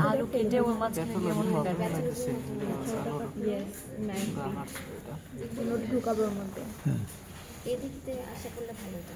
আলু কেটে ওর মাঝখানে ঢুকাবো ওর মধ্যে। এদিকে আশা করলে ভালো হতো।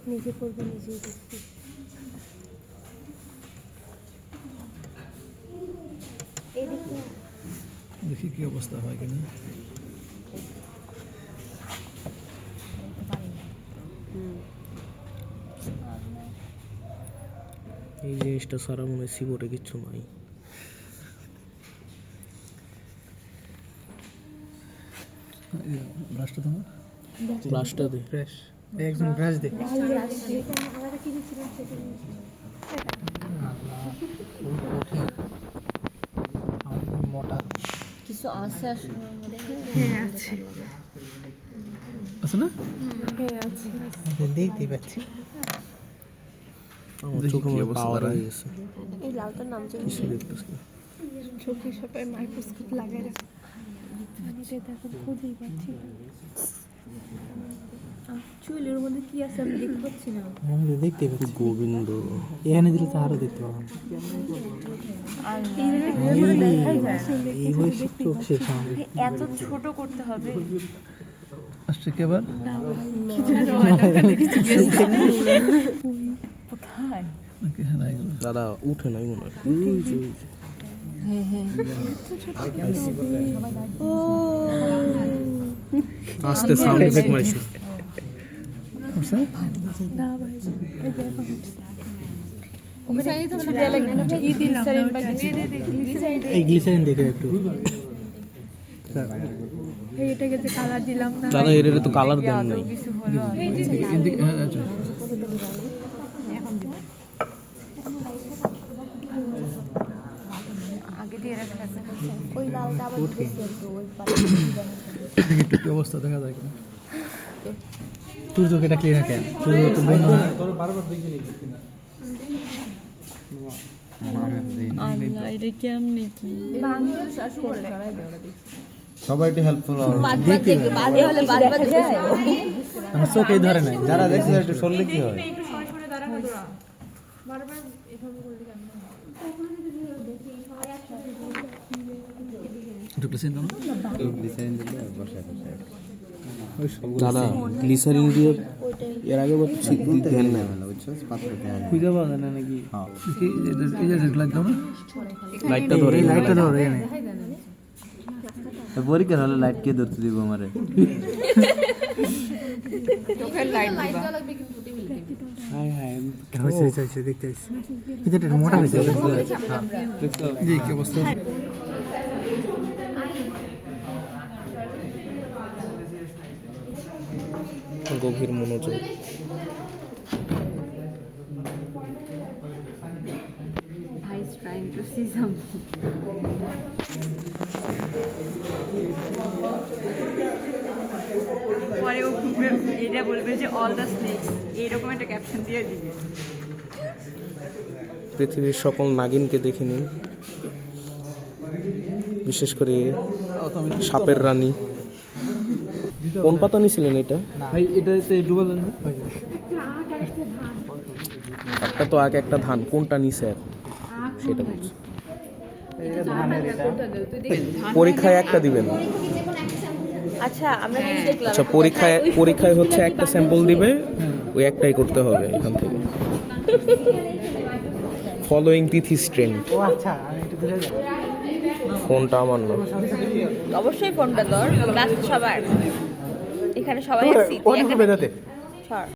নিজে করবো নিজেই দেখছি। দেখি কি অবস্থা হয় কিনা। এই জিনিসটা সারা মনে হয় সিবোর্ডে কিচ্ছু নাই। ব্রাশটা তোমার ব্রাশটা দে, ফ্রেশ একজন ব্রাশ দে। মোটা কিছু আছে আসলে আছে আছে না? আছে দেখতে পাচ্ছি। আমার চোখে মনে পাওয়ার হয়ে গেছে। এই লালটার নাম জানি কিছু দেখতেছি না। চোখে সবাই মাইক্রোস্কোপ লাগায় রাখে। আমি তো এখন খুঁজেই পাচ্ছি না। চুলের মধ্যে কি আছে আমি দেখতে পাচ্ছি না। আমি তো দেখতে পাচ্ছি গোবিন্দ এখানে দিলে তো আরো দেখতে পাবো। এত ছোট করতে হবে আসছে কেবার কোথায়? দাদা উঠে নাই মনে হয়। আস্তে সাউন্ড এফেক্ট মারছি। এই গ্লিসারিন দেখে একটু এটাকে যে কালার দিলাম না দাদা এর তো কালার দেন নাই। আগে দিয়ে রাখা আছে ওই লালটা আবার দিয়েছি একটু ওই একটু কি অবস্থা দেখা যায় কিনা। তোর চোখ এটা ক্লিয়ার কেন? তোর তো বন্ধ না তোর বারবার দেখি নি কিনা। আল্লাহ এটা কেমনে কি বাংলা শাসু করে ছড়াই দেওয়া সবাই একটু হেল্পফুল হবে। দেখতে বাদে হলে বারবার যায় আমার চোখেই ধরে নাই। যারা দেখছে একটু সরলে কি হয়? একটু সরে সরে দাঁড়া তোরা বারবার এভাবে করলে কেমন হয়? একটু গ্লিসারিন দাও না। ডিজাইন দিলে বসে দাদা গ্লিসারিন দিয়ে এর আগে বলছি ধ্যান নাই। বুঝছো পাত্রটা খুঁজে পাওয়া যায় না নাকি? হ্যাঁ কি এই যে লাইট দাও না। লাইটটা ধরে লাইটটা ধরে এনে পরীক্ষা হলে লাইট কে ধরতে দিব আমারে? চোখের লাইট দিবা হাই হাই হয়েছে দেখতে আসছি। এটা একটু মোটা হয়েছে। জি কি অবস্থা? গভীর মনোযোগ। ভাই is trying to see something পরে ও এটা বলবে যে অল দ্য স্নেকস এইরকম একটা ক্যাপশন দিয়ে দিবে। পৃথিবীর সকল নাগিনকে দেখে নিন, বিশেষ করে সাপের রানী। কোন পাতা নিয়েছিলেন এটা? ভাই এটাতে ডুবা দেন না। একটা তো আগে একটা ধান, কোনটা নিছে সেটা বলছি। পরীক্ষায় একটা দিবেন। আচ্ছা আমরা কি দেখলাম? আচ্ছা পরীক্ষায় হচ্ছে একটা স্যাম্পল দিবে, ওই একটাই করতে হবে এখান থেকে। ফলোইং তিথি ট্রেন্ড। ও আচ্ছা আমি একটু বুঝে যাই। ফোনটা আমার না। অবশ্যই ফোনটা ধর, ক্লাস সবার এখানে সবাই আছি। বেদাতে সর